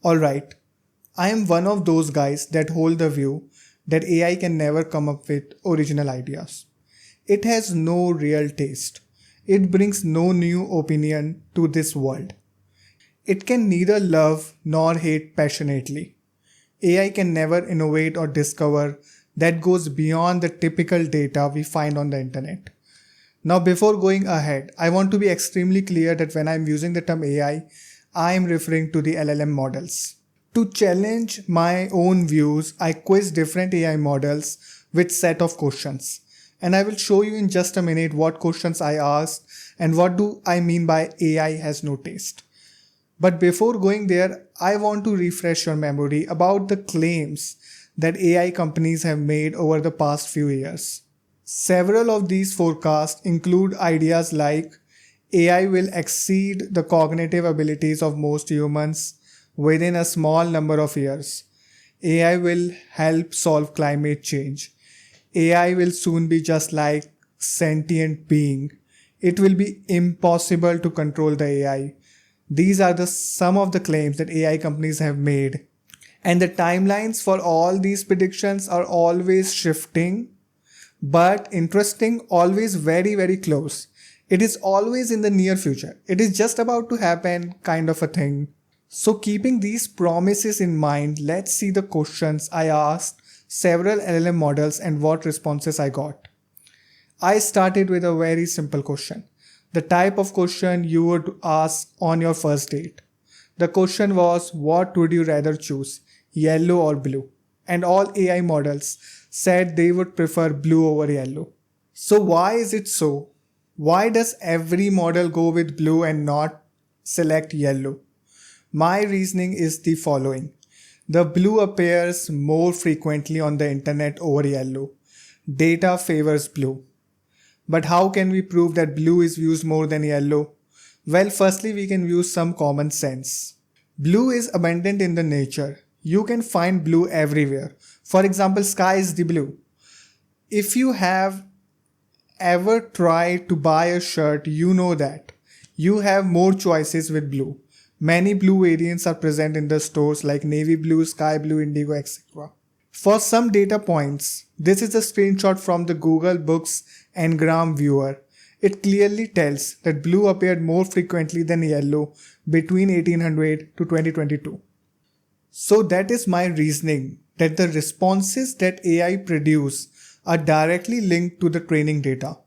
Alright, I am one of those guys that hold the view that AI can never come up with original ideas. It has no real taste. It brings no new opinion to this world. It can neither love nor hate passionately. AI can never innovate or discover that goes beyond the typical data we find on the internet. Now, before going ahead, I want to be extremely clear that when I'm using the term AI, I am referring to the LLM models. To challenge my own views, I quiz different AI models with set of questions. And I will show you in just a minute what questions I asked and what do I mean by AI has no taste. But before going there, I want to refresh your memory about the claims that AI companies have made over the past few years. Several of these forecasts include ideas like AI will exceed the cognitive abilities of most humans within a small number of years. AI will help solve climate change. AI will soon be just like sentient being. It will be impossible to control the AI. These are some of the claims that AI companies have made. And the timelines for all these predictions are always shifting, but interesting, always very, very close. It is always in the near future. It is just about to happen kind of a thing. So keeping these promises in mind, let's see the questions I asked several LLM models and what responses I got. I started with a very simple question. The type of question you would ask on your first date. The question was, what would you rather choose, yellow or blue? And all AI models said they would prefer blue over yellow. So why is it so? Why does every model go with blue and not select yellow? My reasoning is the following. The blue appears more frequently on the internet over yellow. Data favors blue. But how can we prove that blue is used more than yellow? Well, firstly, we can use some common sense. Blue is abundant in the nature. You can find blue everywhere. For example, sky is the blue. If you have ever tried to buy a shirt, you know that you have more choices with blue. Many blue variants are present in the stores like navy blue, sky blue, indigo, etc. For some data points, this is a screenshot from the Google Books Ngram viewer. It clearly tells that blue appeared more frequently than yellow between 1800 to 2022. So that is my reasoning that the responses that AI produce are directly linked to the training data.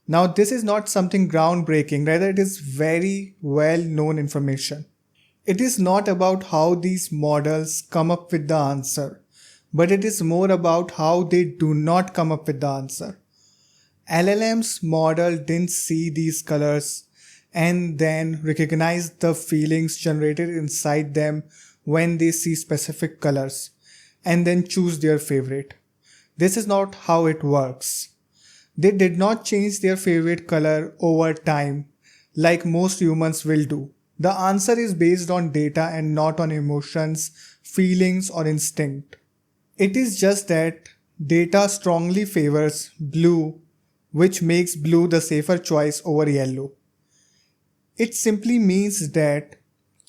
Now this is not something groundbreaking, rather it is very well known information. It is not about how these models come up with the answer, but it is more about how they do not come up with the answer. LLM's model didn't see these colors and then recognize the feelings generated inside them when they see specific colors and then choose their favorite. This is not how it works. They did not change their favorite color over time like most humans will do. The answer is based on data and not on emotions, feelings or instinct. It is just that data strongly favors blue, which makes blue the safer choice over yellow. It simply means that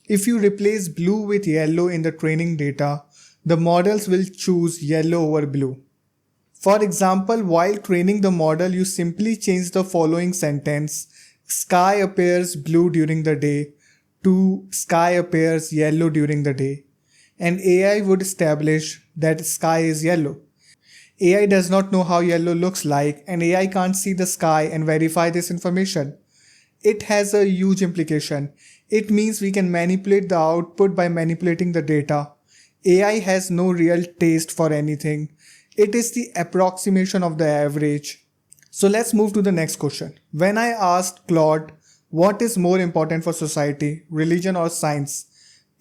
if you replace blue with yellow in the training data, the models will choose yellow over blue. For example, while training the model, you simply change the following sentence, sky appears blue during the day, to sky appears yellow during the day, and AI would establish that sky is yellow. AI does not know how yellow looks like, and AI can't see the sky and verify this information. It has a huge implication. It means we can manipulate the output by manipulating the data. AI has no real taste for anything. It is the approximation of the average. So let's move to the next question. When I asked Claude, what is more important for society, religion or science?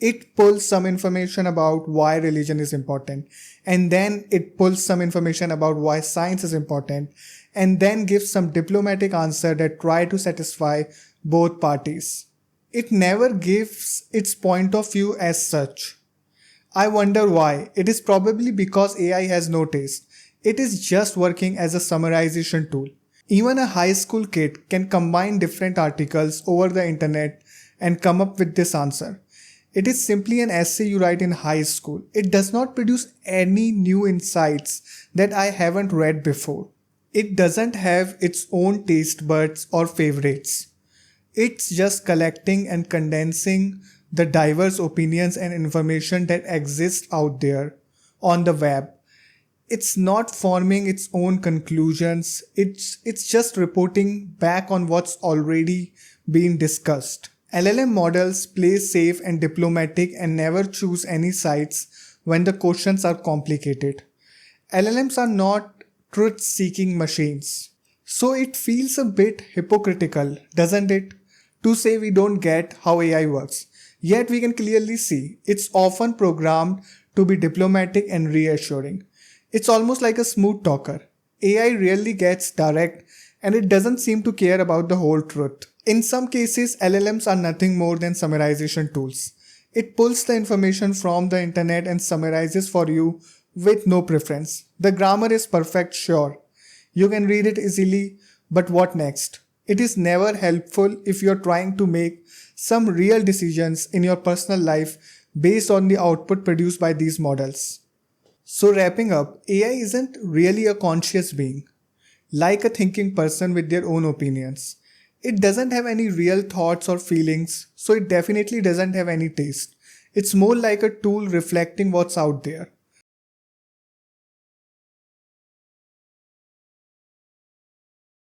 It pulls some information about why religion is important, and then it pulls some information about why science is important, and then gives some diplomatic answer that try to satisfy both parties. It never gives its point of view as such. I wonder why. It is probably because AI has no taste. It is just working as a summarization tool. Even a high school kid can combine different articles over the internet and come up with this answer. It is simply an essay you write in high school. It does not produce any new insights that I haven't read before. It doesn't have its own taste buds or favorites. It's just collecting and condensing the diverse opinions and information that exists out there on the web. It's not forming its own conclusions. It's just reporting back on what's already been discussed. LLM models play safe and diplomatic and never choose any sides when the questions are complicated. LLMs are not truth-seeking machines. So it feels a bit hypocritical, doesn't it? To say we don't get how AI works. Yet we can clearly see it's often programmed to be diplomatic and reassuring. It's almost like a smooth talker. AI rarely gets direct and it doesn't seem to care about the whole truth. In some cases, LLMs are nothing more than summarization tools. It pulls the information from the internet and summarizes for you with no preference. The grammar is perfect, sure. You can read it easily, but what next? It is never helpful if you're trying to make some real decisions in your personal life based on the output produced by these models. So wrapping up, AI isn't really a conscious being, like a thinking person with their own opinions. It doesn't have any real thoughts or feelings, so it definitely doesn't have any taste. It's more like a tool reflecting what's out there.